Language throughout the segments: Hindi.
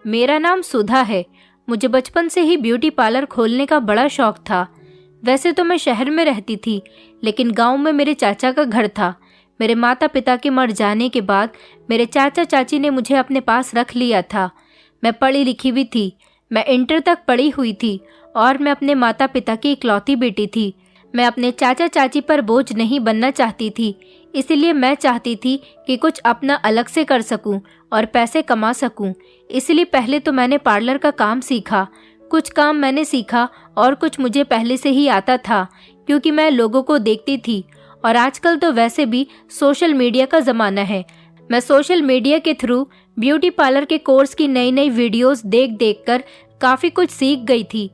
मेरा नाम सुधा है। मुझे बचपन से ही ब्यूटी पार्लर खोलने का बड़ा शौक था। वैसे तो मैं शहर में रहती थी, लेकिन गांव में मेरे चाचा का घर था। मेरे माता पिता के मर जाने के बाद मेरे चाचा चाची ने मुझे अपने पास रख लिया था। मैं पढ़ी लिखी भी थी, मैं इंटर तक पढ़ी हुई थी और मैं अपने माता पिता की इकलौती बेटी थी। मैं अपने चाचा चाची पर बोझ नहीं बनना चाहती थी, इसलिए मैं चाहती थी कि कुछ अपना अलग से कर सकूं और पैसे कमा सकूं। इसलिए पहले तो मैंने पार्लर का काम सीखा। कुछ काम मैंने सीखा और कुछ मुझे पहले से ही आता था, क्योंकि मैं लोगों को देखती थी। और आजकल तो वैसे भी सोशल मीडिया का ज़माना है। मैं सोशल मीडिया के थ्रू ब्यूटी पार्लर के कोर्स की नई नई वीडियोस देख देख कर काफ़ी कुछ सीख गई थी।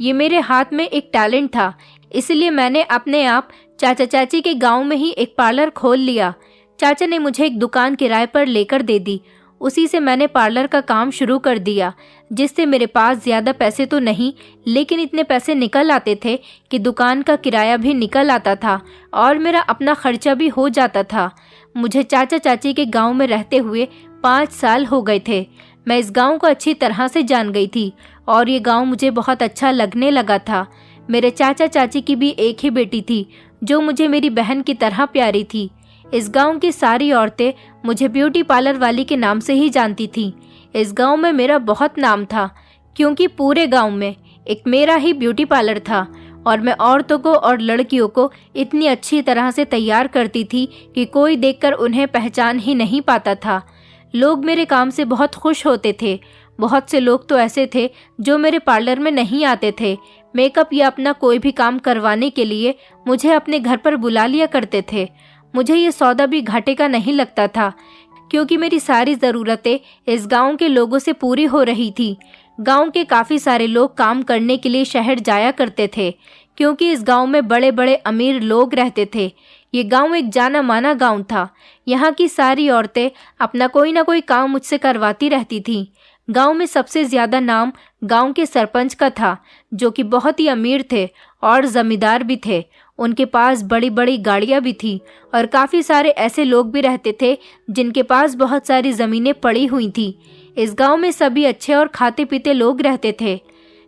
ये मेरे हाथ में एक टैलेंट था, इसलिए मैंने अपने आप चाचा चाची के गांव में ही एक पार्लर खोल लिया। चाचा ने मुझे एक दुकान किराए पर लेकर दे दी। उसी से मैंने पार्लर का काम शुरू कर दिया, जिससे मेरे पास ज़्यादा पैसे तो नहीं, लेकिन इतने पैसे निकल आते थे कि दुकान का किराया भी निकल आता था और मेरा अपना खर्चा भी हो जाता था। मुझे चाचा चाची के गांव में रहते हुए 5 साल हो गए थे। मैं इस गांव को अच्छी तरह से जान गई थी और ये गांव मुझे बहुत अच्छा लगने लगा था। मेरे चाचा चाची की भी एक ही बेटी थी, जो मुझे मेरी बहन की तरह प्यारी थी। इस गांव की सारी औरतें मुझे ब्यूटी पार्लर वाली के नाम से ही जानती थीं। इस गांव में मेरा बहुत नाम था, क्योंकि पूरे गांव में एक मेरा ही ब्यूटी पार्लर था और मैं औरतों को और लड़कियों को इतनी अच्छी तरह से तैयार करती थी कि कोई देखकर उन्हें पहचान ही नहीं पाता था। लोग मेरे काम से बहुत खुश होते थे। बहुत से लोग तो ऐसे थे जो मेरे पार्लर में नहीं आते थे। मेकअप या अपना कोई भी काम करवाने के लिए मुझे अपने घर पर बुला लिया करते थे। मुझे ये सौदा भी घाटे का नहीं लगता था, क्योंकि मेरी सारी ज़रूरतें इस गांव के लोगों से पूरी हो रही थी। गांव के काफ़ी सारे लोग काम करने के लिए शहर जाया करते थे, क्योंकि इस गांव में बड़े बड़े अमीर लोग रहते थे। ये गांव एक जाना माना गांव था। यहाँ की सारी औरतें अपना कोई ना कोई काम मुझसे करवाती रहती थीं। गांव में सबसे ज़्यादा नाम गांव के सरपंच का था, जो कि बहुत ही अमीर थे और ज़मींदार भी थे। उनके पास बड़ी बड़ी गाड़ियां भी थी और काफ़ी सारे ऐसे लोग भी रहते थे जिनके पास बहुत सारी ज़मीनें पड़ी हुई थी। इस गांव में सभी अच्छे और खाते पीते लोग रहते थे।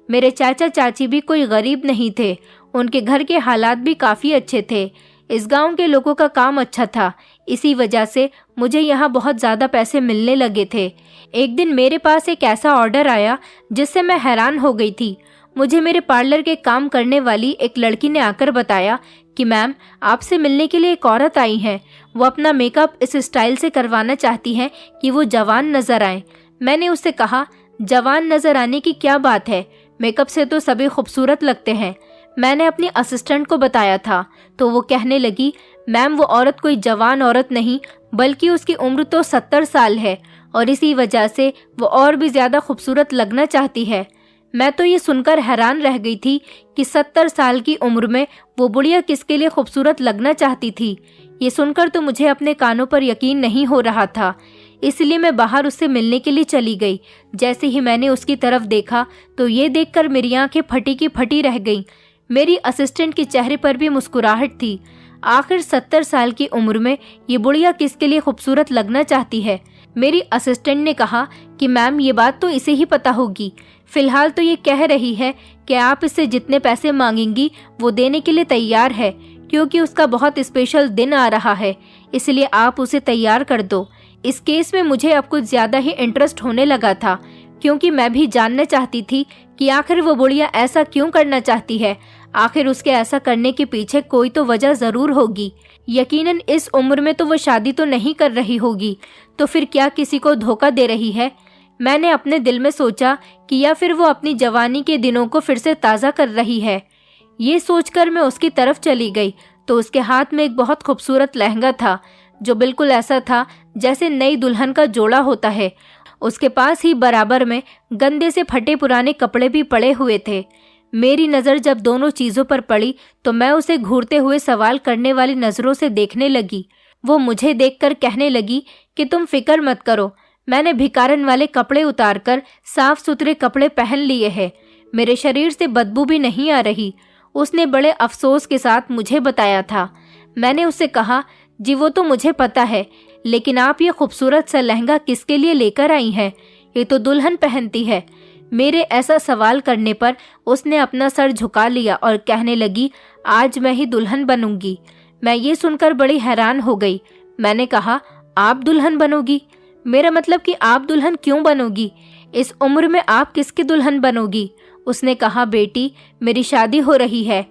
मेरे चाचा चाची भी कोई गरीब नहीं थे, उनके घर के हालात भी काफ़ी अच्छे थे। इस गांव के लोगों का काम अच्छा था, इसी वजह से मुझे यहाँ बहुत ज़्यादा पैसे मिलने लगे थे। एक दिन मेरे पास एक ऐसा ऑर्डर आया जिससे मैं हैरान हो गई थी। मुझे मेरे पार्लर के काम करने वाली एक लड़की ने आकर बताया कि मैम, आपसे मिलने के लिए एक औरत आई है। वो अपना मेकअप इस स्टाइल से करवाना चाहती हैं कि वो जवान नज़र आए। मैंने उससे कहा, जवान नज़र आने की क्या बात है, मेकअप से तो सभी खूबसूरत लगते हैं। मैंने अपनी असिस्टेंट को बताया था, तो वो कहने लगी, मैम वो औरत कोई जवान औरत नहीं, बल्कि उसकी उम्र तो 70 साल है और इसी वजह से वो और भी ज़्यादा खूबसूरत लगना चाहती है। मैं तो ये सुनकर हैरान रह गई थी कि 70 साल की उम्र में वो बुढ़िया किसके लिए खूबसूरत लगना चाहती थी। ये सुनकर तो मुझे अपने कानों पर यकीन नहीं हो रहा था, इसलिए मैं बाहर उससे मिलने के लिए चली गई। जैसे ही मैंने उसकी तरफ देखा तो ये देखकर मेरी आंखें फटी की फटी रह गईं। मेरी असिस्टेंट के चेहरे पर भी मुस्कुराहट थी। आखिर 70 साल की उम्र में ये बुढ़िया किसके लिए खूबसूरत लगना चाहती है। मेरी असिस्टेंट ने कहा कि मैम, ये बात तो इसे ही पता होगी। फ़िलहाल तो ये कह रही है कि आप इससे जितने पैसे मांगेंगी वो देने के लिए तैयार है, क्योंकि उसका बहुत स्पेशल दिन आ रहा है, इसलिए आप उसे तैयार कर दो। इस केस में मुझे अब कुछ ज़्यादा ही इंटरेस्ट होने लगा था, क्योंकि मैं भी जानना चाहती थी कि आखिर वो बुढ़िया ऐसा क्यों करना चाहती है। आखिर उसके ऐसा करने के पीछे कोई तो वजह ज़रूर होगी। यकीनन इस उम्र में तो वो शादी तो नहीं कर रही होगी, तो फिर क्या किसी को धोखा दे रही है। मैंने अपने दिल में सोचा कि या फिर वो अपनी जवानी के दिनों को फिर से ताज़ा कर रही है। ये सोचकर मैं उसकी तरफ चली गई तो उसके हाथ में एक बहुत खूबसूरत लहंगा था, जो बिल्कुल ऐसा था जैसे नई दुल्हन का जोड़ा होता है। उसके पास ही बराबर में गंदे से फटे पुराने कपड़े भी पड़े हुए थे। मेरी नज़र जब दोनों चीज़ों पर पड़ी तो मैं उसे घूरते हुए सवाल करने वाली नज़रों से देखने लगी। वो मुझे देखकर कहने लगी कि तुम फिक्र मत करो, मैंने भिखारन वाले कपड़े उतारकर साफ सुथरे कपड़े पहन लिए हैं। मेरे शरीर से बदबू भी नहीं आ रही। उसने बड़े अफसोस के साथ मुझे बताया था। मैंने उससे कहा, जी वो तो मुझे पता है, लेकिन आप ये खूबसूरत सा लहंगा किसके लिए लेकर आई हैं? ये तो दुल्हन पहनती है। मेरे ऐसा सवाल करने पर उसने अपना सर झुका लिया और कहने लगी, आज मैं ही दुल्हन बनूंगी। मैं ये सुनकर बड़ी हैरान हो गई। मैंने कहा, आप दुल्हन बनोगी? मेरा मतलब कि आप दुल्हन क्यों बनोगी? इस उम्र में आप किसकी दुल्हन बनोगी? उसने कहा, बेटी, मेरी शादी हो रही है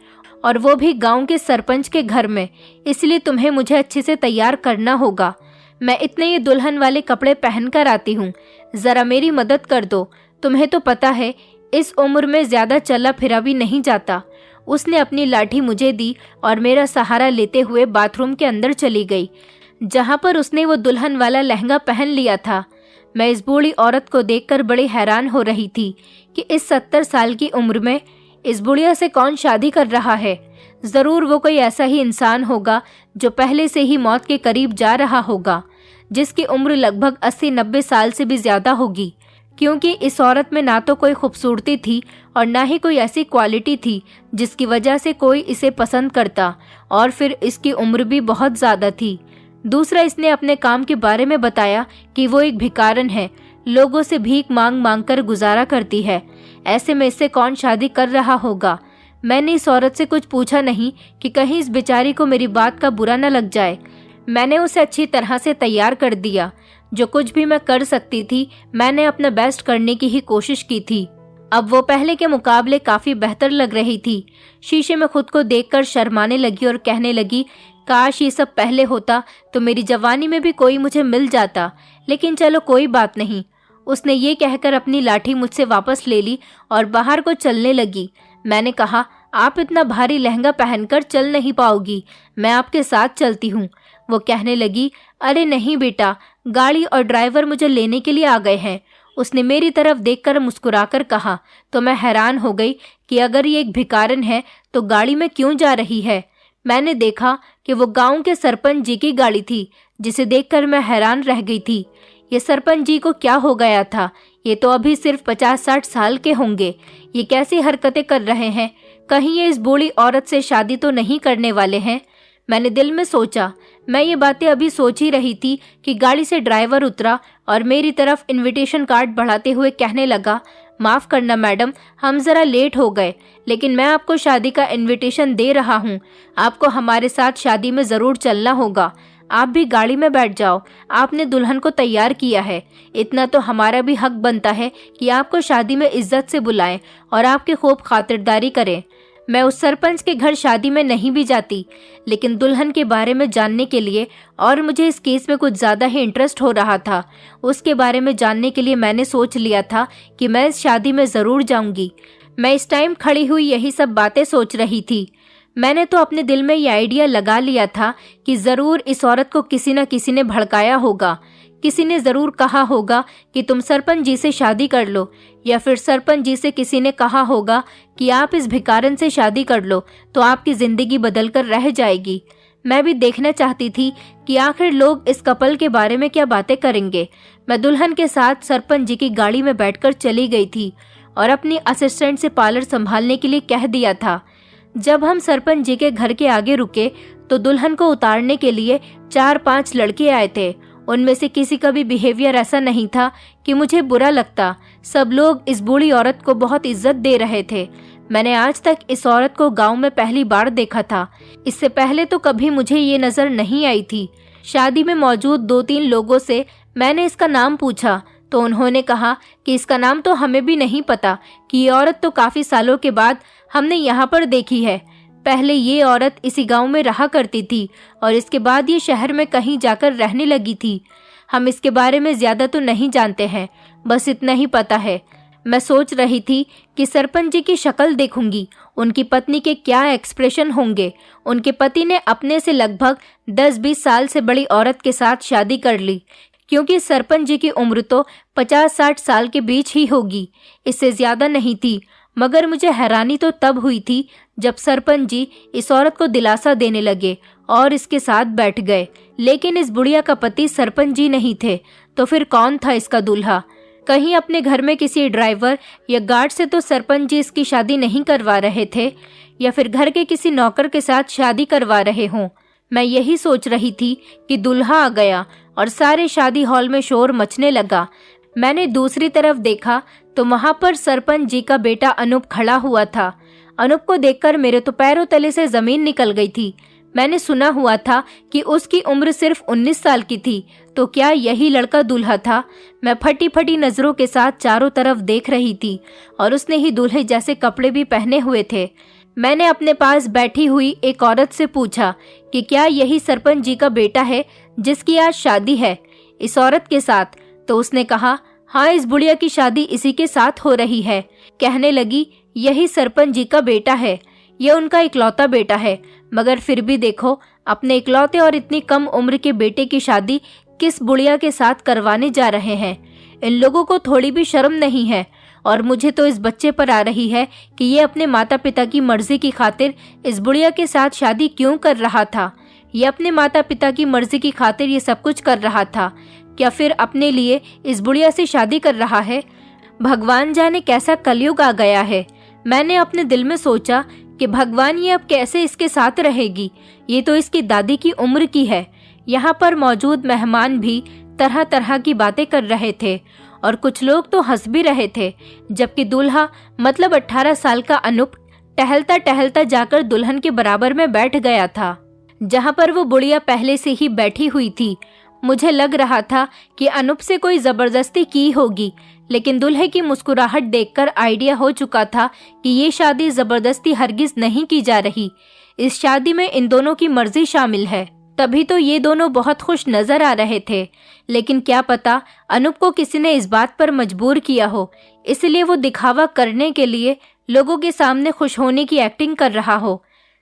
और वो भी गांव के सरपंच के घर में, इसलिए तुम्हें मुझे अच्छे से तैयार करना होगा। मैं इतने ये दुल्हन वाले कपड़े पहन कर आती हूँ, ज़रा मेरी मदद कर दो। तुम्हें तो पता है इस उम्र में ज़्यादा चला फिरा भी नहीं जाता। उसने अपनी लाठी मुझे दी और मेरा सहारा लेते हुए बाथरूम के अंदर चली गई, जहाँ पर उसने वो दुल्हन वाला लहंगा पहन लिया था। मैं इस बूढ़ी औरत को देखकर बड़ी हैरान हो रही थी कि इस 70 साल की उम्र में इस बुढ़िया से कौन शादी कर रहा है। ज़रूर वो कोई ऐसा ही इंसान होगा जो पहले से ही मौत के करीब जा रहा होगा, जिसकी उम्र लगभग 80-90 साल से भी ज़्यादा होगी, क्योंकि इस औरत में ना तो कोई खूबसूरती थी और ना ही कोई ऐसी क्वालिटी थी जिसकी वजह से कोई इसे पसंद करता, और फिर इसकी उम्र भी बहुत ज़्यादा थी। दूसरा, इसने अपने काम के बारे में बताया कि वो एक भिखारन है, लोगों से भीख मांग मांग कर गुजारा करती है। ऐसे में इससे कौन शादी कर रहा होगा? मैंने इस औरत से कुछ पूछा नहीं कि कहीं इस बेचारी को मेरी बात का बुरा न लग जाए। मैंने उसे अच्छी तरह से तैयार कर दिया। जो कुछ भी मैं कर सकती थी मैंने अपना बेस्ट करने की ही कोशिश की थी। अब वो पहले के मुकाबले काफ़ी बेहतर लग रही थी। शीशे में खुद को देखकर शर्माने लगी और कहने लगी, काश ये सब पहले होता तो मेरी जवानी में भी कोई मुझे मिल जाता, लेकिन चलो कोई बात नहीं। उसने ये कहकर अपनी लाठी मुझसे वापस ले ली और बाहर को चलने लगी। मैंने कहा, आप इतना भारी लहंगा पहनकर चल नहीं पाओगी, मैं आपके साथ चलती हूँ। वो कहने लगी, अरे नहीं बेटा, गाड़ी और ड्राइवर मुझे लेने के लिए आ गए हैं। उसने मेरी तरफ देखकर मुस्कुराकर कहा। तो मैं हैरान हो गई कि अगर ये एक भिखारन है तो गाड़ी में क्यों जा रही है। मैंने देखा कि वो गांव के सरपंच जी की गाड़ी थी, जिसे देखकर मैं हैरान रह गई थी। ये सरपंच जी को क्या हो गया था? ये तो अभी सिर्फ 50-60 साल के होंगे। ये कैसी हरकतें कर रहे हैं? कहीं ये इस बूढ़ी औरत से शादी तो नहीं करने वाले हैं? मैंने दिल में सोचा। मैं ये बातें अभी सोच ही रही थी कि गाड़ी से ड्राइवर उतरा और मेरी तरफ इनविटेशन कार्ड बढ़ाते हुए कहने लगा, माफ़ करना मैडम, हम ज़रा लेट हो गए, लेकिन मैं आपको शादी का इनविटेशन दे रहा हूँ। आपको हमारे साथ शादी में ज़रूर चलना होगा। आप भी गाड़ी में बैठ जाओ, आपने दुल्हन को तैयार किया है। इतना तो हमारा भी हक बनता है कि आपको शादी में इज्जत से बुलाएं और आपकी खूब खातिरदारी करें। मैं उस सरपंच के घर शादी में नहीं भी जाती, लेकिन दुल्हन के बारे में जानने के लिए, और मुझे इस केस में कुछ ज़्यादा ही इंटरेस्ट हो रहा था, उसके बारे में जानने के लिए मैंने सोच लिया था कि मैं इस शादी में ज़रूर जाऊंगी। मैं इस टाइम खड़ी हुई यही सब बातें सोच रही थी। मैंने तो अपने दिल में ये आइडिया लगा लिया था कि ज़रूर इस औरत को किसी न किसी ने भड़काया होगा। किसी ने ज़रूर कहा होगा कि तुम सरपंच जी से शादी कर लो, या फिर सरपंच जी से किसी ने कहा होगा कि आप इस भिखारन से शादी कर लो तो आपकी ज़िंदगी बदल कर रह जाएगी। मैं भी देखना चाहती थी कि आखिर लोग इस कपल के बारे में क्या बातें करेंगे। मैं दुल्हन के साथ सरपंच जी की गाड़ी में बैठकर चली गई थी और अपनी असिस्टेंट से पार्लर संभालने के लिए कह दिया था। जब हम सरपंच जी के घर के आगे रुके तो दुल्हन को उतारने के लिए 4-5 लड़के आए थे। उनमें से किसी का भी बिहेवियर ऐसा नहीं था कि मुझे बुरा लगता। सब लोग इस बूढ़ी औरत को बहुत इज्जत दे रहे थे। मैंने आज तक इस औरत को गांव में पहली बार देखा था। इससे पहले तो कभी मुझे ये नज़र नहीं आई थी। शादी में मौजूद 2-3 लोगों से मैंने इसका नाम पूछा तो उन्होंने कहा कि इसका नाम तो हमें भी नहीं पता, कि ये औरत तो काफ़ी सालों के बाद हमने यहाँ पर देखी है। पहले ये औरत इसी गांव में रहा करती थी और इसके बाद ये शहर में कहीं जाकर रहने लगी थी। हम इसके बारे में ज़्यादा तो नहीं जानते हैं, बस इतना ही पता है। मैं सोच रही थी कि सरपंच जी की शक्ल देखूंगी, उनकी पत्नी के क्या एक्सप्रेशन होंगे। उनके पति ने अपने से लगभग 10-20 साल से बड़ी औरत के साथ शादी कर ली, क्योंकि सरपंच जी की उम्र तो 50-60 साल के बीच ही होगी, इससे ज़्यादा नहीं थी। मगर मुझे हैरानी तो तब हुई थी जब सरपंच जी इस औरत को दिलासा देने लगे और इसके साथ बैठ गए। लेकिन इस बुढ़िया का पति सरपंच जी नहीं थे, तो फिर कौन था इसका दूल्हा? कहीं अपने घर में किसी ड्राइवर या गार्ड से तो सरपंच जी इसकी शादी नहीं करवा रहे थे, या फिर घर के किसी नौकर के साथ शादी करवा रहे हों। मैं यही सोच रही थी कि दूल्हा आ गया और सारे शादी हॉल में शोर मचने लगा। मैंने दूसरी तरफ देखा तो वहां पर सरपंच जी का बेटा अनूप खड़ा हुआ था। अनूप को देखकर मेरे तो पैरों तले से जमीन निकल गई थी। मैंने सुना हुआ था कि उसकी उम्र सिर्फ 19 साल की थी, तो क्या यही लड़का दूल्हा था? मैं फटी फटी नजरों के साथ चारों तरफ देख रही थी और उसने ही दूल्हे जैसे कपड़े भी पहने हुए थे। मैंने अपने पास बैठी हुई एक औरत से पूछा कि क्या यही सरपंच जी का बेटा है जिसकी आज शादी है इस औरत के साथ? तो उसने कहा, हाँ, इस बुढ़िया की शादी इसी के साथ हो रही है। कहने लगी, यही सरपंच जी का बेटा है, ये उनका इकलौता बेटा है, मगर फिर भी देखो, अपने इकलौते और इतनी कम उम्र के बेटे की शादी किस बुढ़िया के साथ करवाने जा रहे हैं। इन लोगों को थोड़ी भी शर्म नहीं है। और मुझे तो इस बच्चे पर आ रही है कि ये अपने माता पिता की मर्जी की खातिर इस बुढ़िया के साथ शादी क्यों कर रहा था। ये अपने माता पिता की मर्जी की खातिर ये सब कुछ कर रहा था, क्या फिर अपने लिए इस बुढ़िया से शादी कर रहा है? भगवान जाने कैसा कलयुग आ गया है। मैंने अपने दिल में सोचा कि भगवान, ये अब कैसे इसके साथ रहेगी? ये तो इसकी दादी की उम्र की है। यहाँ पर मौजूद मेहमान भी तरह तरह की बातें कर रहे थे और कुछ लोग तो हंस भी रहे थे, जबकि दूल्हा मतलब 18 साल का अनूप टहलता टहलता जाकर दुल्हन के बराबर में बैठ गया था, जहाँ पर वो बुढ़िया पहले से ही बैठी हुई थी। मुझे लग रहा था कि अनूप से कोई जबरदस्ती की होगी, लेकिन दूल्हे की मुस्कुराहट देखकर आइडिया हो चुका था कि ये शादी जबरदस्ती हरगिज नहीं की जा रही। इस शादी में इन दोनों की मर्जी शामिल है। तभी तो ये दोनों बहुत खुश नजर आ रहे थे, लेकिन क्या पता अनूप को किसी ने इस बात पर मजबूर किया हो, इसलिए वो दिखावा करने के लिए लोगों के सामने खुश होने की एक्टिंग कर रहा हो।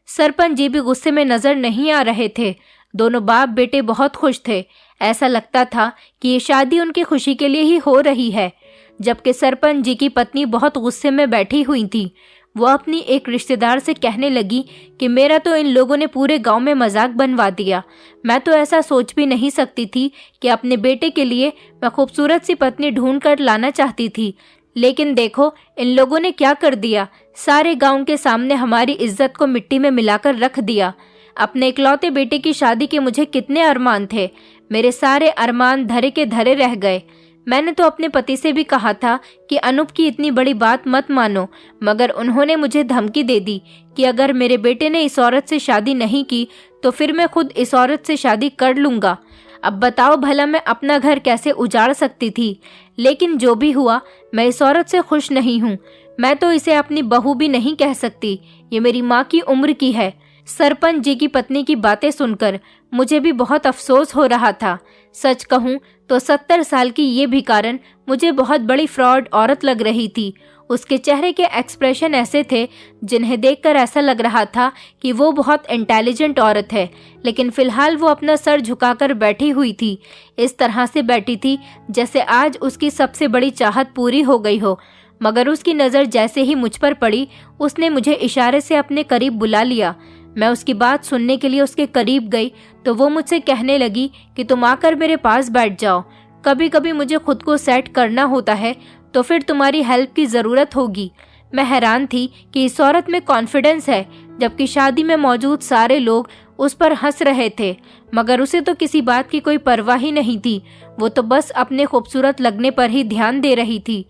सरपंच जी भी गुस्से में नजर नहीं आ रहे थे। दोनों बाप बेटे बहुत खुश थे। ऐसा लगता था कि ये शादी उनकी खुशी के लिए ही हो रही है, जबकि सरपंच जी की पत्नी बहुत गुस्से में बैठी हुई थी। वो अपनी एक रिश्तेदार से कहने लगी कि मेरा तो इन लोगों ने पूरे गांव में मजाक बनवा दिया। मैं तो ऐसा सोच भी नहीं सकती थी कि अपने बेटे के लिए मैं खूबसूरत सी पत्नी ढूंढ कर लाना चाहती थी, लेकिन देखो इन लोगों ने क्या कर दिया। सारे गांव के सामने हमारी इज्जत को मिट्टी में मिलाकर रख दिया। अपने इकलौते बेटे की शादी के मुझे कितने अरमान थे, मेरे सारे अरमान धरे के धरे रह गए। मैंने तो अपने पति से भी कहा था कि अनूप की इतनी बड़ी बात मत मानो, मगर उन्होंने मुझे धमकी दे दी कि अगर मेरे बेटे ने इस औरत से शादी नहीं की तो फिर मैं खुद इस औरत से शादी कर लूँगा। अब बताओ भला मैं अपना घर कैसे उजाड़ सकती थी। लेकिन जो भी हुआ, मैं इस औरत से खुश नहीं हूँ। मैं तो इसे अपनी बहू भी नहीं कह सकती, ये मेरी माँ की उम्र की है। सरपंच जी की पत्नी की बातें सुनकर मुझे भी बहुत अफसोस हो रहा था। सच कहूँ तो 70 साल की ये भिखारन मुझे बहुत बड़ी फ्रॉड औरत लग रही थी। उसके चेहरे के एक्सप्रेशन ऐसे थे जिन्हें देखकर ऐसा लग रहा था कि वो बहुत इंटेलिजेंट औरत है, लेकिन फिलहाल वो अपना सर झुकाकर बैठी हुई थी। इस तरह से बैठी थी जैसे आज उसकी सबसे बड़ी चाहत पूरी हो गई हो। मगर उसकी नज़र जैसे ही मुझ पर पड़ी, उसने मुझे इशारे से अपने करीब बुला लिया। मैं उसकी बात सुनने के लिए उसके करीब गई तो वो मुझसे कहने लगी कि तुम आकर मेरे पास बैठ जाओ। कभी कभी मुझे खुद को सेट करना होता है तो फिर तुम्हारी हेल्प की ज़रूरत होगी। मैं हैरान थी कि इस औरत में कॉन्फिडेंस है, जबकि शादी में मौजूद सारे लोग उस पर हंस रहे थे, मगर उसे तो किसी बात की कोई परवाह ही नहीं थी। वो तो बस अपने खूबसूरत लगने पर ही ध्यान दे रही थी।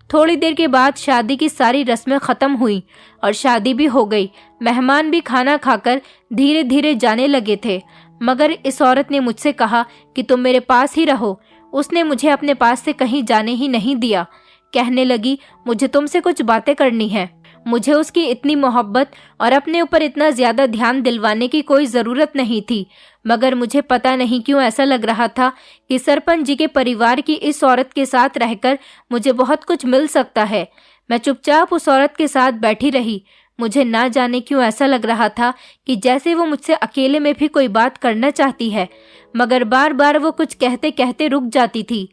थोड़ी देर के बाद शादी की सारी रस्में ख़त्म हुई और शादी भी हो गई। मेहमान भी खाना खाकर धीरे धीरे जाने लगे थे, मगर इस औरत ने मुझसे कहा कि तुम मेरे पास ही रहो। उसने मुझे अपने पास से कहीं जाने ही नहीं दिया। कहने लगी, मुझे तुमसे कुछ बातें करनी है। मुझे उसकी इतनी मोहब्बत और अपने ऊपर इतना ज़्यादा ध्यान दिलवाने की कोई ज़रूरत नहीं थी, मगर मुझे पता नहीं क्यों ऐसा लग रहा था कि सरपंच जी के परिवार की इस औरत के साथ रहकर मुझे बहुत कुछ मिल सकता है। मैं चुपचाप उस औरत के साथ बैठी रही। मुझे ना जाने क्यों ऐसा लग रहा था कि जैसे वो मुझसे अकेले में भी कोई बात करना चाहती है, मगर बार बार वो कुछ कहते कहते रुक जाती थी।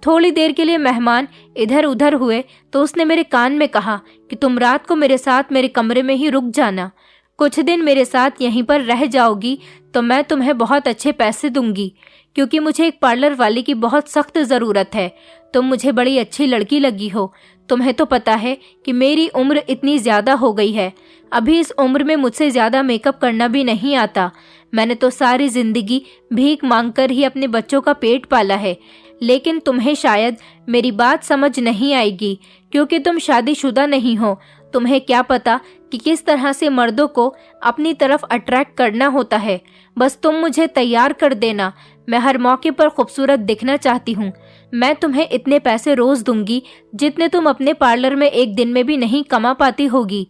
थोड़ी देर के लिए मेहमान इधर उधर हुए तो उसने मेरे कान में कहा कि तुम रात को मेरे साथ मेरे कमरे में ही रुक जाना। कुछ दिन मेरे साथ यहीं पर रह जाओगी तो मैं तुम्हें बहुत अच्छे पैसे दूंगी, क्योंकि मुझे एक पार्लर वाले की बहुत सख्त ज़रूरत है। तुम मुझे बड़ी अच्छी लड़की लगी हो, तुम्हें तो पता है कि मेरी उम्र इतनी ज़्यादा हो गई है। अभी इस उम्र में मुझसे ज़्यादा मेकअप करना भी नहीं आता। मैंने तो सारी ज़िंदगी भीख मांगकर ही अपने बच्चों का पेट पाला है। लेकिन तुम्हें शायद मेरी बात समझ नहीं आएगी, क्योंकि तुम शादीशुदा नहीं हो। तुम्हें क्या पता कि किस तरह से मर्दों को अपनी तरफ अट्रैक्ट करना होता है। बस तुम मुझे तैयार कर देना। मैं हर मौके पर खूबसूरत दिखना चाहती हूँ। मैं तुम्हें इतने पैसे रोज़ दूंगी जितने तुम अपने पार्लर में एक दिन में भी नहीं कमा पाती होगी।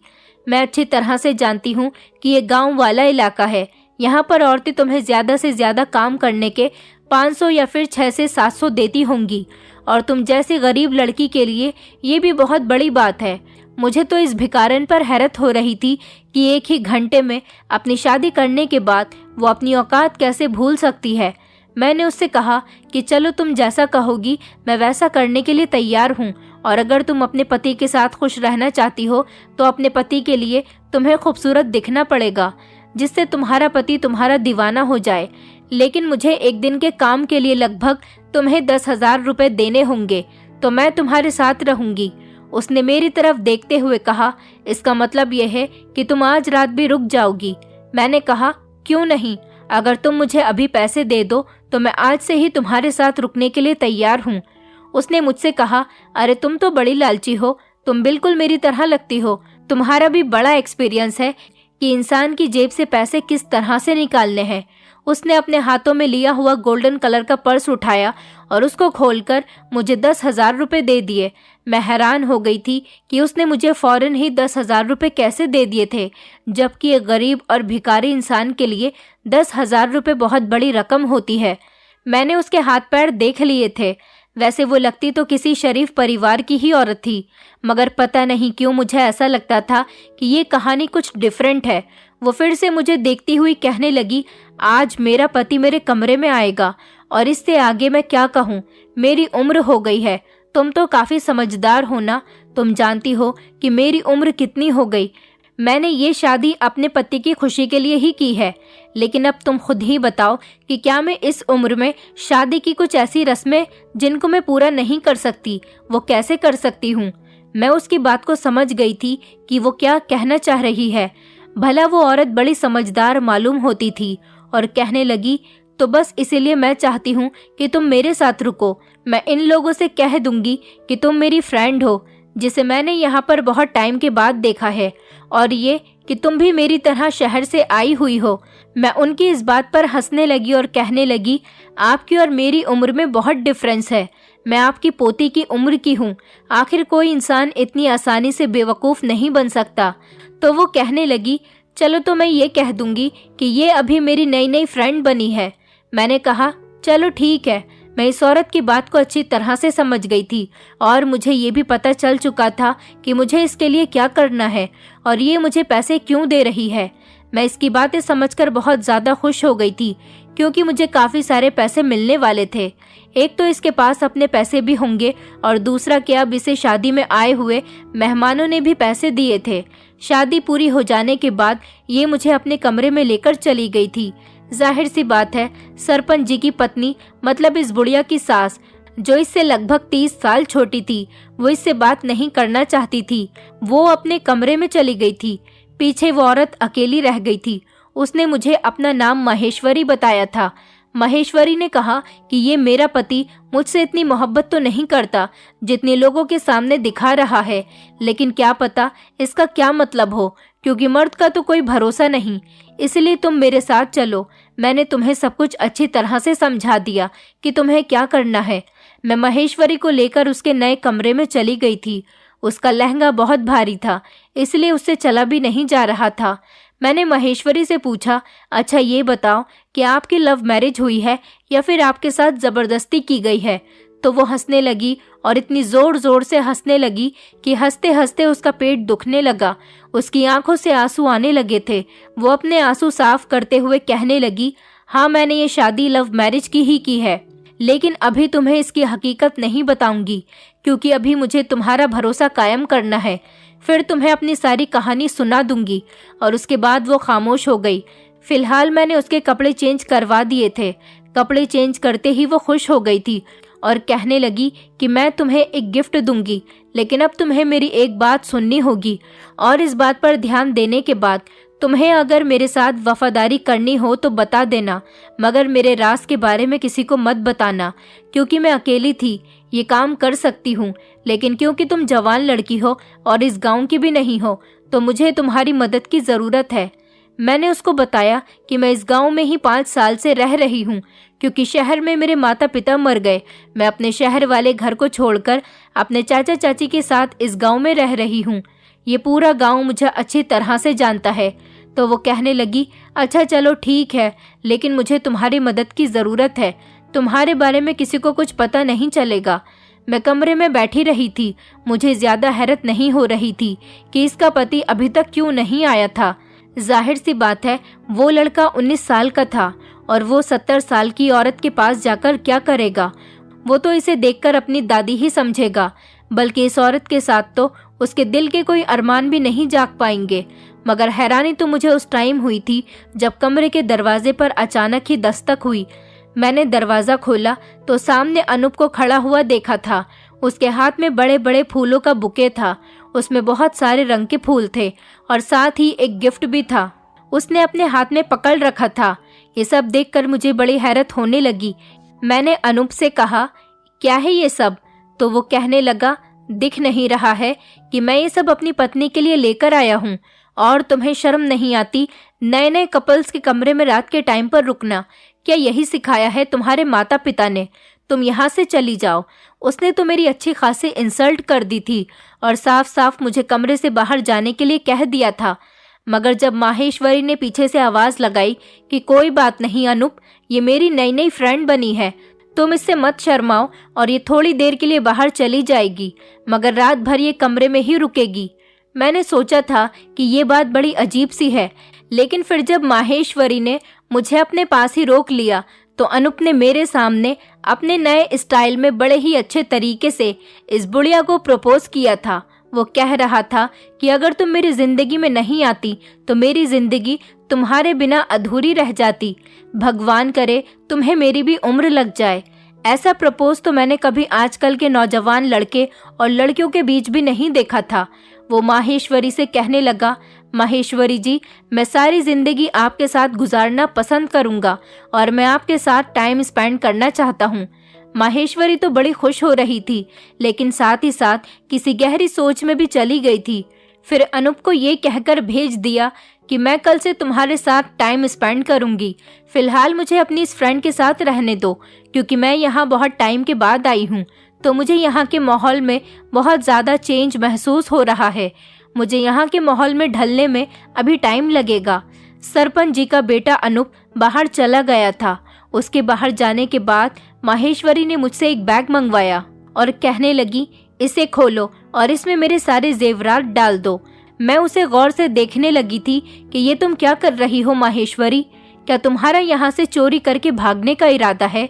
मैं अच्छी तरह से जानती हूँ कि ये गाँव वाला इलाका है। यहाँ पर औरतें तुम्हें ज़्यादा से ज़्यादा काम करने के 500 या फिर 600 से 700 देती होंगी, और तुम जैसी गरीब लड़की के लिए ये भी बहुत बड़ी बात है। मुझे तो इस भिखारन पर हैरत हो रही थी कि एक ही घंटे में अपनी शादी करने के बाद वो अपनी औकात कैसे भूल सकती है। मैंने उससे कहा कि चलो तुम जैसा कहोगी मैं वैसा करने के लिए तैयार हूँ, और अगर तुम अपने पति के साथ खुश रहना चाहती हो तो अपने पति के लिए तुम्हें खूबसूरत दिखना पड़ेगा, जिससे तुम्हारा पति तुम्हारा दीवाना हो जाए। लेकिन मुझे एक दिन के काम के लिए लगभग तुम्हें 10,000 रुपये देने होंगे, तो मैं तुम्हारे साथ रहूंगी। उसने मेरी तरफ देखते हुए कहा, इसका मतलब यह है कि तुम आज रात भी रुक जाओगी। मैंने कहा, क्यों नहीं, अगर तुम मुझे अभी पैसे दे दो तो मैं आज से ही तुम्हारे साथ रुकने के लिए तैयार हूँ। उसने मुझसे कहा, अरे तुम तो बड़ी लालची हो, तुम बिल्कुल मेरी तरह लगती हो। तुम्हारा भी बड़ा एक्सपीरियंस है कि इंसान की जेब से पैसे किस तरह से निकालने हैं। उसने अपने हाथों में लिया हुआ गोल्डन कलर का पर्स उठाया और उसको खोलकर मुझे 10,000 रुपये दे दिए। मैं हैरान हो गई थी कि उसने मुझे फौरन ही 10,000 रुपये कैसे दे दिए थे, जबकि एक गरीब और भिखारी इंसान के लिए 10,000 रुपये बहुत बड़ी रकम होती है। मैंने उसके हाथ पैर देख लिए थे। वैसे वो लगती तो किसी शरीफ परिवार की ही औरत थी, मगर पता नहीं क्यों मुझे ऐसा लगता था कि ये कहानी कुछ डिफरेंट है। वो फिर से मुझे देखती हुई कहने लगी, आज मेरा पति मेरे कमरे में आएगा, और इससे आगे मैं क्या कहूँ। मेरी उम्र हो गई है। तुम तो काफ़ी समझदार हो ना, तुम जानती हो कि मेरी उम्र कितनी हो गई। मैंने ये शादी अपने पति की खुशी के लिए ही की है, लेकिन अब तुम खुद ही बताओ कि क्या मैं इस उम्र में शादी की कुछ ऐसी रस्में जिनको मैं पूरा नहीं कर सकती, वो कैसे कर सकती हूँ। मैं उसकी बात को समझ गई थी कि वो क्या कहना चाह रही है। भला वो औरत बड़ी समझदार मालूम होती थी और कहने लगी, तो बस इसीलिए मैं चाहती हूँ कि तुम मेरे साथ रुको। मैं इन लोगों से कह दूंगी कि तुम मेरी फ्रेंड हो, जिसे मैंने यहाँ पर बहुत टाइम के बाद देखा है, और ये कि तुम भी मेरी तरह शहर से आई हुई हो। मैं उनकी इस बात पर हंसने लगी और कहने लगी, आपकी और मेरी उम्र में बहुत डिफरेंस है। मैं आपकी पोती की उम्र की हूँ। आखिर कोई इंसान इतनी आसानी से बेवकूफ़ नहीं बन सकता। तो वो कहने लगी, चलो तो मैं ये कह दूंगी कि ये अभी मेरी नई नई फ्रेंड बनी है। मैंने कहा, चलो ठीक है। मैं इस औरत की बात को अच्छी तरह से समझ गई थी, और मुझे ये भी पता चल चुका था कि मुझे इसके लिए क्या करना है और ये मुझे पैसे क्यों दे रही है। मैं इसकी बातें समझकर बहुत ज़्यादा खुश हो गई थी, क्योंकि मुझे काफ़ी सारे पैसे मिलने वाले थे। एक तो इसके पास अपने पैसे भी होंगे, और दूसरा कि अब इसे शादी में आए हुए मेहमानों ने भी पैसे दिए थे। शादी पूरी हो जाने के बाद ये मुझे अपने कमरे में लेकर चली गई थी। जाहिर सी बात है, सरपंच जी की पत्नी, मतलब इस बुढ़िया की सास, जो इससे लगभग 30 साल छोटी थी, वो इससे बात नहीं करना चाहती थी। वो अपने कमरे में चली गई थी। पीछे वो औरत अकेली रह गई थी। उसने मुझे अपना नाम महेश्वरी बताया था। महेश्वरी ने कहा कि ये मेरा पति मुझसे इतनी मोहब्बत तो नहीं करता जितनी लोगों के सामने दिखा रहा है, लेकिन क्या पता इसका क्या मतलब हो, क्योंकि मर्द का तो कोई भरोसा नहीं। इसलिए तुम मेरे साथ चलो। मैंने तुम्हें सब कुछ अच्छी तरह से समझा दिया कि तुम्हें क्या करना है। मैं महेश्वरी को लेकर उसके नए कमरे में चली गई थी। उसका लहंगा बहुत भारी था, इसलिए उससे चला भी नहीं जा रहा था। मैंने महेश्वरी से पूछा, अच्छा ये बताओ कि आपकी लव मैरिज हुई है या फिर आपके साथ ज़बरदस्ती की गई है। तो वो हंसने लगी, और इतनी ज़ोर ज़ोर से हंसने लगी कि हंसते हंसते उसका पेट दुखने लगा। उसकी आंखों से आंसू आने लगे थे। वो अपने आंसू साफ करते हुए कहने लगी, हाँ मैंने ये शादी लव मैरिज की ही की है, लेकिन अभी तुम्हें इसकी हकीकत नहीं बताऊंगी, क्योंकि अभी मुझे तुम्हारा भरोसा कायम करना है। फिर तुम्हें अपनी सारी कहानी सुना दूंगी। और उसके बाद वो खामोश हो गई। फिलहाल मैंने उसके कपड़े चेंज करवा दिए थे। कपड़े चेंज करते ही वो खुश हो गई थी और कहने लगी कि मैं तुम्हें एक गिफ्ट दूंगी, लेकिन अब तुम्हें मेरी एक बात सुननी होगी और इस बात पर ध्यान देने के बाद तुम्हें अगर मेरे साथ वफादारी करनी हो तो बता देना, मगर मेरे राज के बारे में किसी को मत बताना, क्योंकि मैं अकेली थी ये काम कर सकती हूँ, लेकिन क्योंकि तुम जवान लड़की हो और इस गांव की भी नहीं हो तो मुझे तुम्हारी मदद की ज़रूरत है। मैंने उसको बताया कि मैं इस गांव में ही 5 साल से रह रही हूँ, क्योंकि शहर में मेरे माता पिता मर गए। मैं अपने शहर वाले घर को छोड़कर अपने चाचा चाची के साथ इस गांव में रह रही हूँ। ये पूरा गांव मुझे अच्छी तरह से जानता है। तो वो कहने लगी, अच्छा चलो ठीक है, लेकिन मुझे तुम्हारी मदद की ज़रूरत है। तुम्हारे बारे में किसी को कुछ पता नहीं चलेगा। मैं कमरे में बैठी रही थी। मुझे ज़्यादा हैरत नहीं हो रही थी कि इसका पति अभी तक क्यों नहीं आया था। जाहिर सी बात है, वो लड़का 19 साल का था और वो 70 साल की औरत के पास जाकर क्या करेगा। वो तो इसे देखकर अपनी दादी ही समझेगा, बल्कि इस औरत के साथ तो उसके दिल के कोई अरमान भी नहीं जाग पाएंगे। मगर हैरानी तो मुझे उस टाइम हुई थी जब कमरे के दरवाजे पर अचानक ही दस्तक हुई। मैंने दरवाज़ा खोला तो सामने अनूप को खड़ा हुआ देखा था। उसके हाथ में बड़े बड़े फूलों का बुके था। उसमें बहुत सारे रंग के फूल थे और साथ ही एक गिफ्ट भी था, उसने अपने हाथ में पकड़ रखा था। ये सब देखकर मुझे बड़ी हैरत होने लगी। मैंने अनूप से कहा, क्या है ये सब? तो वो कहने लगा, दिख नहीं रहा है कि मैं ये सब अपनी पत्नी के लिए लेकर आया हूँ। और तुम्हें शर्म नहीं आती नए नए कपल्स के कमरे में रात के टाइम पर रुकना? क्या यही सिखाया है तुम्हारे माता पिता ने? तुम यहाँ से चली जाओ। उसने तो मेरी अच्छी खासी इंसल्ट कर दी थी और साफ साफ मुझे कमरे से बाहर जाने के लिए कह दिया था। मगर जब माहेश्वरी ने पीछे से आवाज़ लगाई कि कोई बात नहीं अनूप, ये मेरी नई नई फ्रेंड बनी है, तुम इससे मत शर्माओ और ये थोड़ी देर के लिए बाहर चली जाएगी, मगर रात भर ये कमरे में ही रुकेगी। मैंने सोचा था कि ये बात बड़ी अजीब सी है, लेकिन फिर जब माहेश्वरी ने मुझे अपने पास ही रोक लिया तो अनूप ने मेरे सामने अपने नए स्टाइल में बड़े ही अच्छे तरीके से इस बुढ़िया को प्रपोज किया था। वो कह रहा था कि अगर तुम मेरी जिंदगी में नहीं आती तो मेरी जिंदगी तुम्हारे बिना अधूरी रह जाती। भगवान करे तुम्हें मेरी भी उम्र लग जाए। ऐसा प्रपोज तो मैंने कभी आजकल के नौजवान लड़के और लड़कियों के बीच भी नहीं देखा था। वो माहेश्वरी से कहने लगा, माहेश्वरी जी, मैं सारी जिंदगी आपके साथ गुजारना पसंद करूंगा और मैं आपके साथ टाइम स्पेंड करना चाहता हूँ। माहेश्वरी तो बड़ी खुश हो रही थी, लेकिन साथ ही साथ किसी गहरी सोच में भी चली गई थी। फिर अनूप को ये कहकर भेज दिया कि मैं कल से तुम्हारे साथ टाइम स्पेंड करूंगी। फिलहाल मुझे अपनी इस फ्रेंड के साथ रहने दो, क्योंकि मैं यहाँ बहुत टाइम के बाद आई हूँ, तो मुझे यहाँ के माहौल में बहुत ज़्यादा चेंज महसूस हो रहा है। मुझे यहाँ के माहौल में ढलने में अभी टाइम लगेगा। सरपंच जी का बेटा अनूप बाहर चला गया था। उसके बाहर जाने के बाद माहेश्वरी ने मुझसे एक बैग मंगवाया और कहने लगी, इसे खोलो और इसमें मेरे सारे जेवरात डाल दो। मैं उसे गौर से देखने लगी थी कि ये तुम क्या कर रही हो माहेश्वरी? क्या तुम्हारा यहाँ से चोरी करके भागने का इरादा है?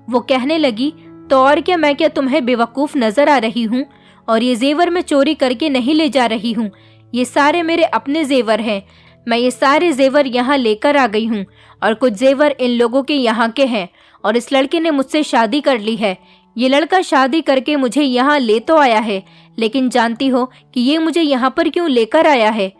वो कहने लगी, तो और क्या, मैं क्या तुम्हें बेवकूफ़ नजर आ रही हूँ? और ये जेवर मैं चोरी करके नहीं ले जा रही हूँ, ये सारे मेरे अपने जेवर हैं। मैं ये सारे जेवर यहाँ लेकर आ गई हूँ और कुछ जेवर इन लोगों के यहाँ के हैं और इस लड़के ने मुझसे शादी कर ली है। ये लड़का शादी करके मुझे यहाँ ले तो आया है, लेकिन जानती हो कि ये मुझे यहाँ पर क्यों लेकर आया है?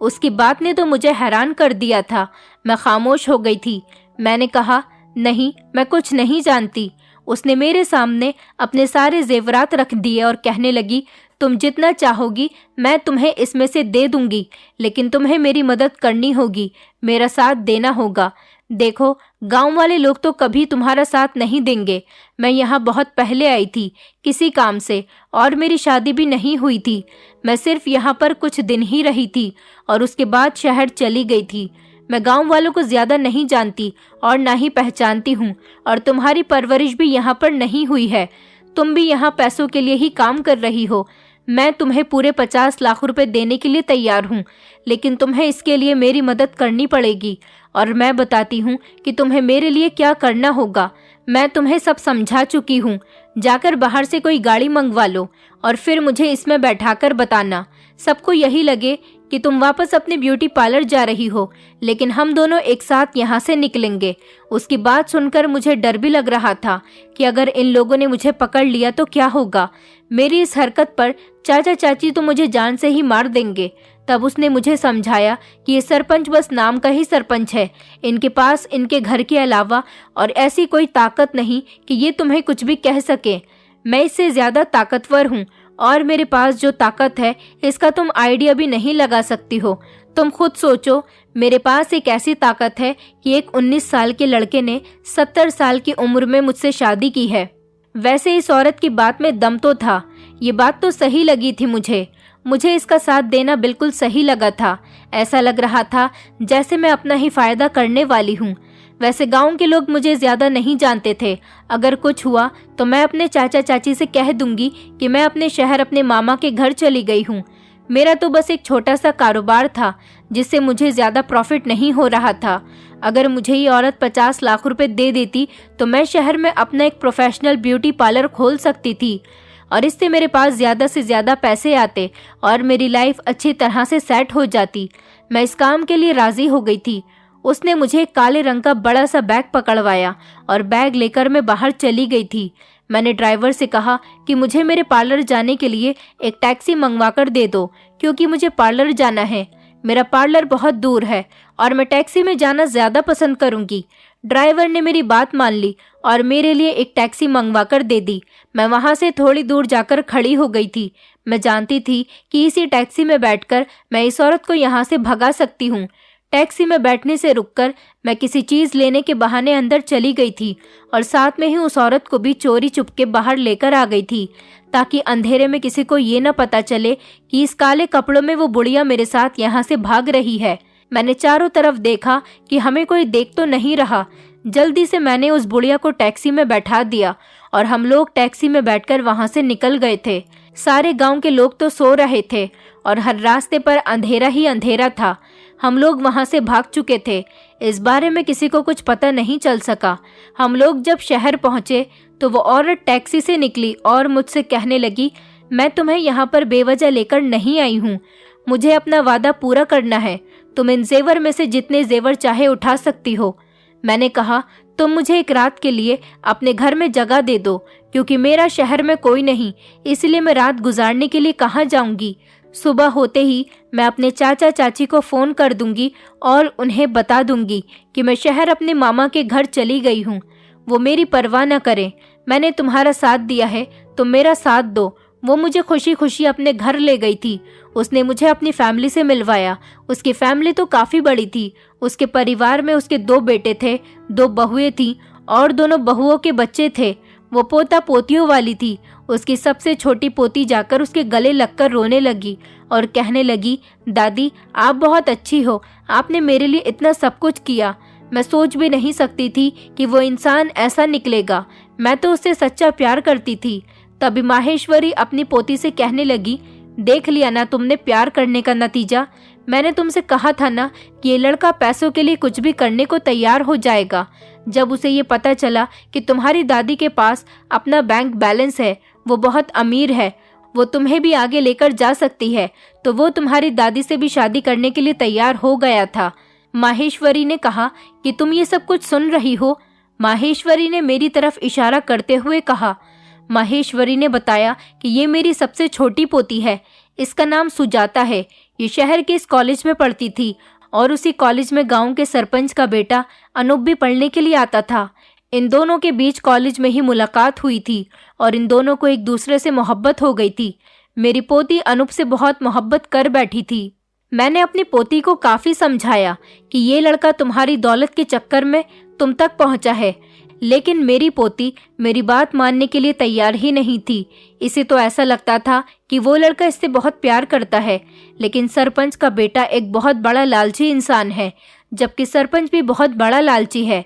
उसकी बात ने तो मुझे हैरान कर दिया था। मैं खामोश हो गई थी। मैंने कहा, नहीं, मैं कुछ नहीं जानती। उसने मेरे सामने अपने सारे जेवरात रख दिए और कहने लगी, तुम जितना चाहोगी मैं तुम्हें इसमें से दे दूंगी, लेकिन तुम्हें मेरी मदद करनी होगी, मेरा साथ देना होगा। देखो, गांव वाले लोग तो कभी तुम्हारा साथ नहीं देंगे। मैं यहाँ बहुत पहले आई थी किसी काम से और मेरी शादी भी नहीं हुई थी। मैं सिर्फ यहाँ पर कुछ दिन ही रही थी और उसके बाद शहर चली गई थी। मैं गांव वालों को ज़्यादा नहीं जानती और ना ही पहचानती हूँ और तुम्हारी परवरिश भी यहाँ पर नहीं हुई है। तुम भी यहाँ पैसों के लिए ही काम कर रही हो। मैं तुम्हें पूरे 50 लाख रुपए देने के लिए तैयार हूँ, लेकिन तुम्हें इसके लिए मेरी मदद करनी पड़ेगी और मैं बताती हूँ कि तुम्हें मेरे लिए क्या करना होगा। मैं तुम्हें सब समझा चुकी हूँ। जाकर बाहर से कोई गाड़ी मंगवा लो और फिर मुझे इसमें बैठाकर बताना। सबको यही लगे कि तुम वापस अपने ब्यूटी पार्लर जा रही हो, लेकिन हम दोनों एक साथ यहाँ से निकलेंगे। उसकी बात सुनकर मुझे डर भी लग रहा था कि अगर इन लोगों ने मुझे पकड़ लिया तो क्या होगा। मेरी इस हरकत पर चाचा चाची तो मुझे जान से ही मार देंगे। तब उसने मुझे समझाया कि ये सरपंच बस नाम का ही सरपंच है, इनके पास इनके घर के अलावा और ऐसी कोई ताकत नहीं कि ये तुम्हें कुछ भी कह सके। मैं इससे ज्यादा ताकतवर हूँ और मेरे पास जो ताकत है इसका तुम आइडिया भी नहीं लगा सकती हो। तुम खुद सोचो, मेरे पास एक ऐसी ताकत है कि एक 19 साल के लड़के ने 70 साल की उम्र में मुझसे शादी की है। वैसे इस औरत की बात में दम तो था, ये बात तो सही लगी थी मुझे इसका साथ देना बिल्कुल सही लगा था। ऐसा लग रहा था जैसे मैं अपना ही फायदा करने वाली हूँ। वैसे गांव के लोग मुझे ज्यादा नहीं जानते थे। अगर कुछ हुआ तो मैं अपने चाचा चाची से कह दूंगी कि मैं अपने शहर अपने मामा के घर चली गई हूँ। मेरा तो बस एक छोटा सा कारोबार था जिससे मुझे ज्यादा प्रॉफिट नहीं हो रहा था। अगर मुझे ये औरत 50 लाख रुपए दे देती तो मैं शहर में अपना एक प्रोफेशनल ब्यूटी पार्लर खोल सकती थी और इससे मेरे पास ज्यादा से ज्यादा पैसे आते और मेरी लाइफ अच्छी तरह से सेट हो जाती। मैं इस काम के लिए राजी हो गई थी। उसने मुझे एक काले रंग का बड़ा सा बैग पकड़वाया और बैग लेकर मैं बाहर चली गई थी। मैंने ड्राइवर से कहा कि मुझे मेरे पार्लर जाने के लिए एक टैक्सी मंगवा कर दे दो, क्योंकि मुझे पार्लर जाना है। मेरा पार्लर बहुत दूर है और मैं टैक्सी में जाना ज्यादा पसंद करूंगी। ड्राइवर ने मेरी बात मान ली और मेरे लिए एक टैक्सी मंगवा कर दे दी। मैं वहां से थोड़ी दूर जाकर खड़ी हो गई थी। मैं जानती थी कि इसी टैक्सी में बैठकर मैं इस औरत को यहाँ से भगा सकती हूँ। टैक्सी में बैठने से रुककर मैं किसी चीज लेने के बहाने अंदर चली गई थी और साथ में ही उस औरत को भी चोरी चुपके बाहर लेकर आ गई थी, ताकि अंधेरे में किसी को ये न पता चले कि इस काले कपड़ों में वो बुढ़िया मेरे साथ यहाँ से भाग रही है। मैंने चारों तरफ देखा कि हमें कोई देख तो नहीं रहा। जल्दी से मैंने उस बुढ़िया को टैक्सी में बैठा दिया और हम लोग टैक्सी में बैठकर वहां से निकल गए थे। सारे गांव के लोग तो सो रहे थे और हर रास्ते पर अंधेरा ही अंधेरा था। हम लोग वहां से भाग चुके थे। इस बारे में किसी को कुछ पता नहीं चल सका। हम लोग जब शहर पहुंचे तो वो औरत टैक्सी से निकली और मुझसे कहने लगी, मैं तुम्हें यहाँ पर बेवजह लेकर नहीं आई हूँ, मुझे अपना वादा पूरा करना है। तुम इन जेवर में से जितने जेवर चाहे उठा सकती हो। मैंने कहा, तुम मुझे एक रात के लिए अपने घर में जगह दे दो, क्योंकि मेरा शहर में कोई नहीं, इसलिए मैं रात गुजारने के लिए कहाँ जाऊंगी। सुबह होते ही मैं अपने चाचा चाची को फोन कर दूंगी और उन्हें बता दूंगी कि मैं शहर अपने मामा के घर चली गई हूँ। वो मेरी परवाह न करें। मैंने तुम्हारा साथ दिया है, तुम मेरा साथ दो। वो मुझे खुशी खुशी अपने घर ले गई थी। उसने मुझे अपनी फैमिली से मिलवाया। उसकी फैमिली तो काफ़ी बड़ी थी। उसके परिवार में उसके 2 बेटे थे, 2 बहुएं थीं और दोनों बहुओं के बच्चे थे। वो पोता पोतियों वाली थी। उसकी सबसे छोटी पोती जाकर उसके गले लगकर रोने लगी और कहने लगी, दादी आप बहुत अच्छी हो, आपने मेरे लिए इतना सब कुछ किया। मैं सोच भी नहीं सकती थी कि वो इंसान ऐसा निकलेगा। मैं तो उससे सच्चा प्यार करती थी। तभी माहेश्वरी अपनी पोती से कहने लगी, देख लिया ना तुमने प्यार करने का नतीजा। मैंने तुमसे कहा था ना कि ये लड़का पैसों के लिए कुछ भी करने को तैयार हो जाएगा। जब उसे ये पता चला कि तुम्हारी दादी के पास अपना बैंक बैलेंस है, वो बहुत अमीर है, वो तुम्हें भी आगे लेकर जा सकती है, तो वो तुम्हारी दादी से भी शादी करने के लिए तैयार हो गया था। माहेश्वरी ने कहा कि तुम ये सब कुछ सुन रही हो? माहेश्वरी ने मेरी तरफ इशारा करते हुए कहा। माहेश्वरी ने बताया कि ये मेरी सबसे छोटी पोती है, इसका नाम सुजाता है। ये शहर के इस कॉलेज में पढ़ती थी और उसी कॉलेज में गांव के सरपंच का बेटा अनूप भी पढ़ने के लिए आता था। इन दोनों के बीच कॉलेज में ही मुलाकात हुई थी और इन दोनों को एक दूसरे से मोहब्बत हो गई थी। मेरी पोती अनूप से बहुत मोहब्बत कर बैठी थी। मैंने अपनी पोती को काफी समझाया कि ये लड़का तुम्हारी दौलत के चक्कर में तुम तक पहुंचा है, लेकिन मेरी पोती मेरी बात मानने के लिए तैयार ही नहीं थी। इसे तो ऐसा लगता था कि वो लड़का इससे बहुत प्यार करता है, लेकिन सरपंच का बेटा एक बहुत बड़ा लालची इंसान है, जबकि सरपंच भी बहुत बड़ा लालची है।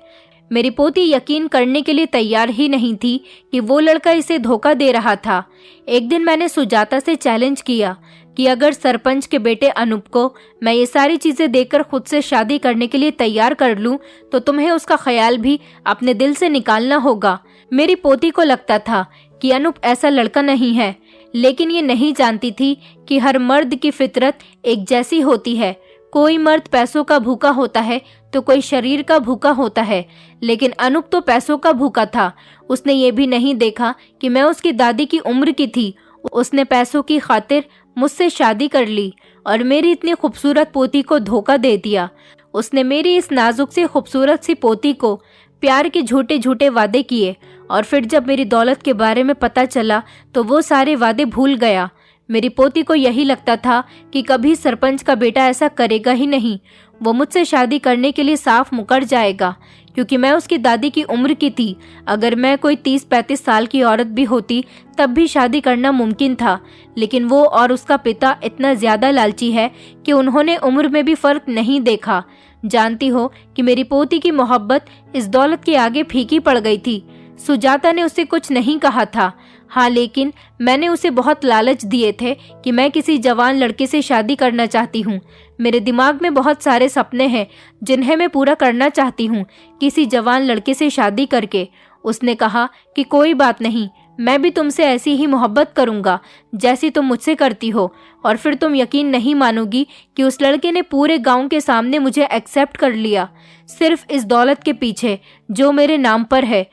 मेरी पोती यकीन करने के लिए तैयार ही नहीं थी कि वो लड़का इसे धोखा दे रहा था। एक दिन मैंने सुजाता से चैलेंज किया कि अगर सरपंच के बेटे अनूप को मैं ये सारी चीजें देकर खुद से शादी करने के लिए तैयार कर लूं, तो तुम्हें उसका ख्याल भी अपने दिल से निकालना होगा। मेरी पोती को लगता था कि अनूप ऐसा लड़का नहीं है, लेकिन ये नहीं जानती थी कि हर मर्द की फितरत एक जैसी होती है। कोई मर्द पैसों का भूखा होता है तो कोई शरीर का भूखा होता है, लेकिन अनूप तो पैसों का भूखा था। उसने ये भी नहीं देखा कि मैं उसकी दादी की उम्र की थी। उसने पैसों की खातिर मुझसे शादी कर ली और मेरी इतनी खूबसूरत पोती को धोखा दे दिया। उसने मेरी इस नाजुक सी खूबसूरत सी पोती को प्यार के झूठे झूठे वादे किए और फिर जब मेरी दौलत के बारे में पता चला तो वो सारे वादे भूल गया। मेरी पोती को यही लगता था कि कभी सरपंच का बेटा ऐसा करेगा ही नहीं। वो मुझसे शादी करने के लिए साफ मुकर जाएगा, क्योंकि मैं उसकी दादी की उम्र की थी। अगर मैं कोई 30-35 साल की औरत भी होती तब भी शादी करना मुमकिन था, लेकिन वो और उसका पिता इतना ज्यादा लालची है कि उन्होंने उम्र में भी फर्क नहीं देखा। जानती हो कि मेरी पोती की मोहब्बत इस दौलत के आगे फीकी पड़ गई थी। सुजाता ने उसे कुछ नहीं कहा था, हाँ, लेकिन मैंने उसे बहुत लालच दिए थे कि मैं किसी जवान लड़के से शादी करना चाहती हूँ। मेरे दिमाग में बहुत सारे सपने हैं जिन्हें मैं पूरा करना चाहती हूँ किसी जवान लड़के से शादी करके। उसने कहा कि कोई बात नहीं, मैं भी तुमसे ऐसी ही मोहब्बत करूँगा जैसी तुम मुझसे करती हो। और फिर तुम यकीन नहीं मानोगी कि उस लड़के ने पूरे गांव के सामने मुझे एक्सेप्ट कर लिया, सिर्फ इस दौलत के पीछे जो मेरे नाम पर है।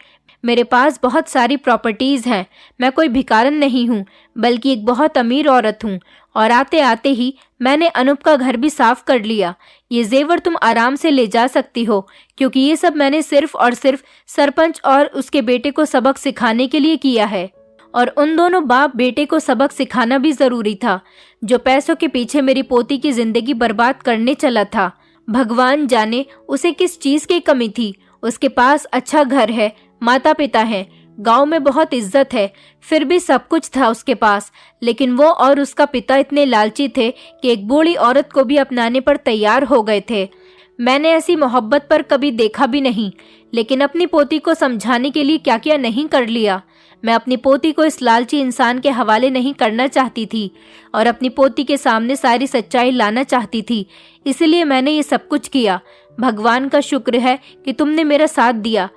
मेरे पास बहुत सारी प्रॉपर्टीज़ हैं। मैं कोई भिखारन नहीं हूँ, बल्कि एक बहुत अमीर औरत हूँ। और आते आते ही मैंने अनूप का घर भी साफ कर लिया। ये जेवर तुम आराम से ले जा सकती हो, क्योंकि ये सब मैंने सिर्फ और सिर्फ सरपंच और उसके बेटे को सबक सिखाने के लिए किया है। और उन दोनों बाप बेटे को सबक सिखाना भी जरूरी था, जो पैसों के पीछे मेरी पोती की जिंदगी बर्बाद करने चला था। भगवान जाने उसे किस चीज की कमी थी। उसके पास अच्छा घर है, माता पिता हैं, गांव में बहुत इज्जत है, फिर भी सब कुछ था उसके पास। लेकिन वो और उसका पिता इतने लालची थे कि एक बूढ़ी औरत को भी अपनाने पर तैयार हो गए थे। मैंने ऐसी मोहब्बत पर कभी देखा भी नहीं, लेकिन अपनी पोती को समझाने के लिए क्या क्या नहीं कर लिया। मैं अपनी पोती को इस लालची इंसान के हवाले नहीं करना चाहती थी और अपनी पोती के सामने सारी सच्चाई लाना चाहती थी, इसलिए मैंने ये सब कुछ किया। भगवान का शुक्र है कि तुमने मेरा साथ दिया,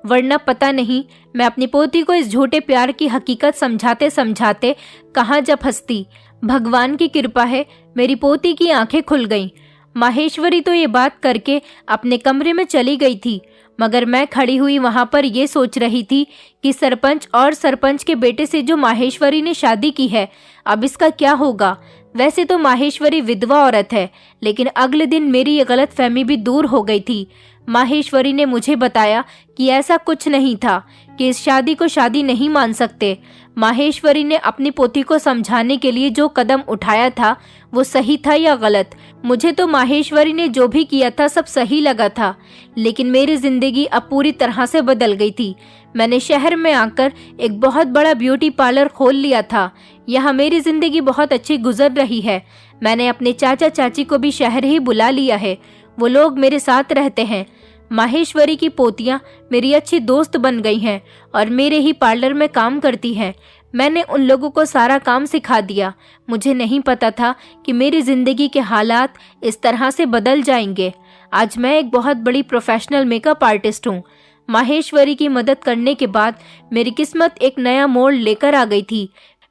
वरना पता नहीं मैं अपनी पोती को इस झूठे प्यार की हकीकत समझाते समझाते कहाँ जा फंसती। भगवान की कृपा है, मेरी पोती की आंखें खुल गईं। माहेश्वरी तो ये बात करके अपने कमरे में चली गई थी, मगर मैं खड़ी हुई वहां पर ये सोच रही थी कि सरपंच और सरपंच के बेटे से जो माहेश्वरी ने शादी की है, अब इसका क्या होगा। वैसे तो माहेश्वरी विधवा औरत है, लेकिन अगले दिन मेरी ये गलतफहमी भी दूर हो गई थी। माहेश्वरी ने मुझे बताया कि ऐसा कुछ नहीं था, कि इस शादी को शादी नहीं मान सकते। माहेश्वरी ने अपनी पोती को समझाने के लिए जो कदम उठाया था वो सही था या गलत, मुझे तो माहेश्वरी ने जो भी किया था सब सही लगा था। लेकिन मेरी जिंदगी अब पूरी तरह से बदल गई थी। मैंने शहर में आकर एक बहुत बड़ा ब्यूटी पार्लर खोल लिया था। यहाँ मेरी जिंदगी बहुत अच्छी गुजर रही है। मैंने अपने चाचा चाची को भी शहर ही बुला लिया है, वो लोग मेरे साथ रहते हैं। माहेश्वरी की पोतियां मेरी अच्छी दोस्त बन गई हैं और मेरे ही पार्लर में काम करती हैं। मैंने उन लोगों को सारा काम सिखा दिया। मुझे नहीं पता था कि मेरी जिंदगी के हालात इस तरह से बदल जाएंगे। आज मैं एक बहुत बड़ी प्रोफेशनल मेकअप आर्टिस्ट हूँ। माहेश्वरी की मदद करने के बाद मेरी किस्मत एक नया मोड़ लेकर आ गई थी।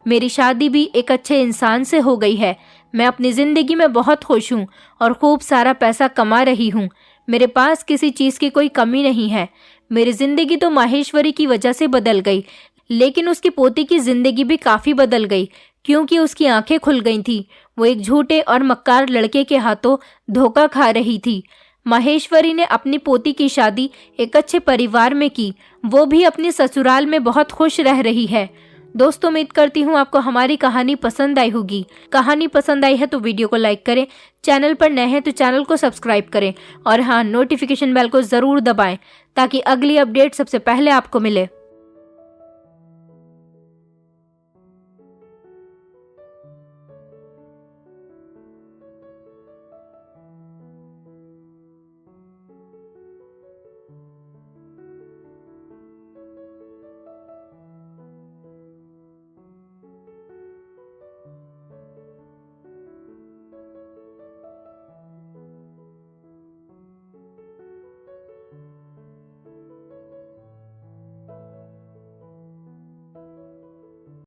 मेरी शादी भी एक अच्छे इंसान से हो गई है। मैं अपनी जिंदगी में बहुत खुश हूँ और खूब सारा पैसा कमा रही हूँ। मेरे पास किसी चीज़ की कोई कमी नहीं है। मेरी जिंदगी तो माहेश्वरी की वजह से बदल गई, लेकिन उसकी पोती की जिंदगी भी काफ़ी बदल गई, क्योंकि उसकी आंखें खुल गई थी। वो एक झूठे और मक्कार लड़के के हाथों धोखा खा रही थी। माहेश्वरी ने अपनी पोती की शादी एक अच्छे परिवार में की, वो भी अपने ससुराल में बहुत खुश रह रही है। दोस्तों, उम्मीद करती हूँ आपको हमारी कहानी पसंद आई होगी। कहानी पसंद आई है तो वीडियो को लाइक करें, चैनल पर नए हैं तो चैनल को सब्सक्राइब करें और हाँ, नोटिफिकेशन बेल को ज़रूर दबाएं ताकि अगली अपडेट सबसे पहले आपको मिले।